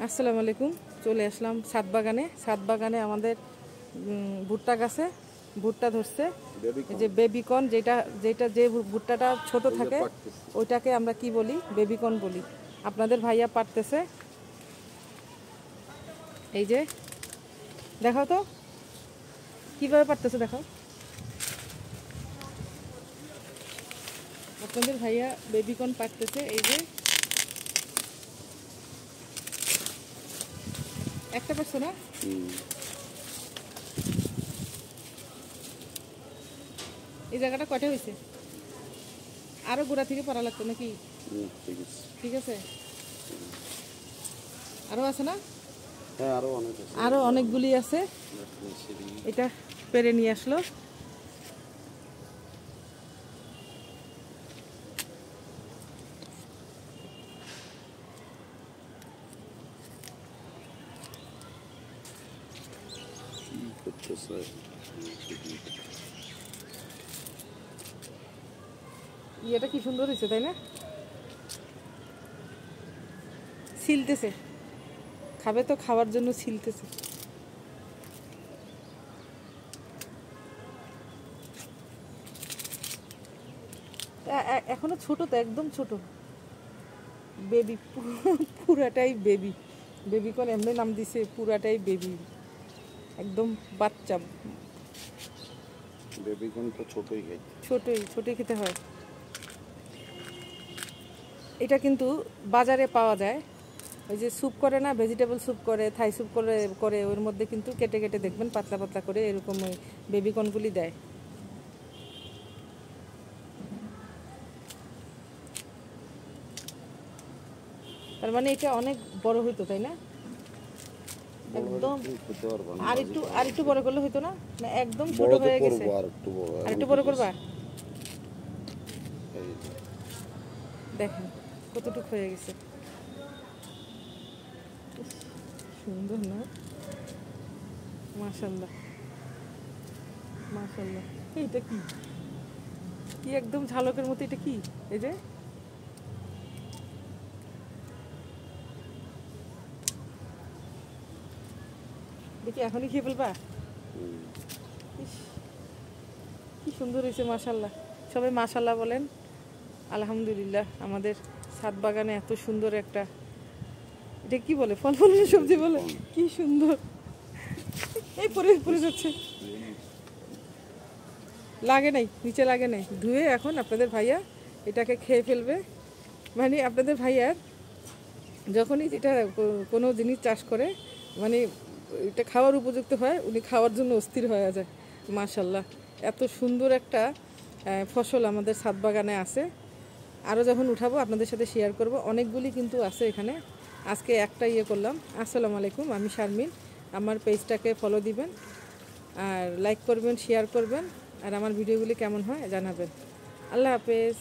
আসসালামু আলাইকুম। চলে আসলাম ছাদ বাগানে আমাদের ভুট্টা গাছে ভুট্টা ধরছে। এই যে বেবিকর্ন, যে ভুট্টাটা ছোট থাকে ওইটাকে আমরা কি বলি? বেবিকর্ন বলি। আপনাদের ভাইয়া পারতেছে। এই যে দেখাও তো কিভাবে পারতেছে, দেখাও। আপনাদের ভাইয়া বেবিকর্ন পারতেছে। এই যে একটা পারছো না? এই জায়গাটা কয়টা হয়েছে? আরো গোড়া থেকে পারা লাগতো নাকি? ঠিক আছে, আরো আছে না? আরো অনেকগুলি আছে। এটা পেরে নিয়ে আসলো। এটা কি সুন্দর হয়েছে, তাই না? ছিলতেছে, খাবে তো, খাওয়ার জন্য ছিলতেছে। এখনো ছোট তো, একদম ছোট বেবি, পুরাটাই বেবি। বেবিকর্ন এমনি নাম দিছে, পুরাটাই বেবি, একদম বাচ্চা। বেবিকর্ন তো ছোটই খেতে হয়। এটা কিন্তু বাজারে পাওয়া যায়। ওই যে স্যুপ করে না, ভেজিটেবল স্যুপ করে, থাই স্যুপ করে ওর মধ্যে কিন্তু কেটে কেটে দেখবেন পাতলা পাতলা করে এরকম ওই বেবিকর্নগুলি দেয়। তার মানে এটা অনেক বড় হইতো, তাই না? একদম আর একটু বড় করলে হইতো না? না একদম ছোট হয়ে গেছে। আর একটু বড় করবা? দেখেন কতটুকু হয়ে গেছে। সুন্দর না? মাশাআল্লাহ মাশাআল্লাহ। এইটা কি কি একদম ঝালকের মতো, এটা কি? এই যে দেখি, এখনই খেয়ে ফেলবা? কি সুন্দর হয়েছে, মাশাআল্লাহ। সবাই মাশাআল্লাহ বলেন। আলহামদুলিল্লাহ, আমাদের ছাদ বাগানে এত সুন্দর একটা, এটা কি বলে, ফল ফলের সবজি বলে, কি সুন্দর। এই পরে যাচ্ছে, লাগে নাই, নিচে লাগে নাই, ধুয়ে এখন আপনাদের ভাইয়া এটাকে খেয়ে ফেলবে। মানে আপনাদের ভাইয়ার যখনই এটা কোনো জিনিস চাষ করে, মানে এটা খাওয়ার উপযুক্ত হয়, উনি খাওয়ার জন্য অস্থির হয়ে যায়। মাশাআল্লাহ, এত সুন্দর একটা ফসল আমাদের ছাদ বাগানে আছে। আরও যখন উঠাবো আপনাদের সাথে শেয়ার করব। অনেকগুলি কিন্তু আছে এখানে, আজকে একটা করলাম। আসসালামু আলাইকুম, আমি শারমিন। আমার পেজটাকে ফলো দিবেন, আর লাইক করবেন, শেয়ার করবেন, আর আমার ভিডিওগুলি কেমন হয় জানাবেন। আল্লাহ হাফেজ।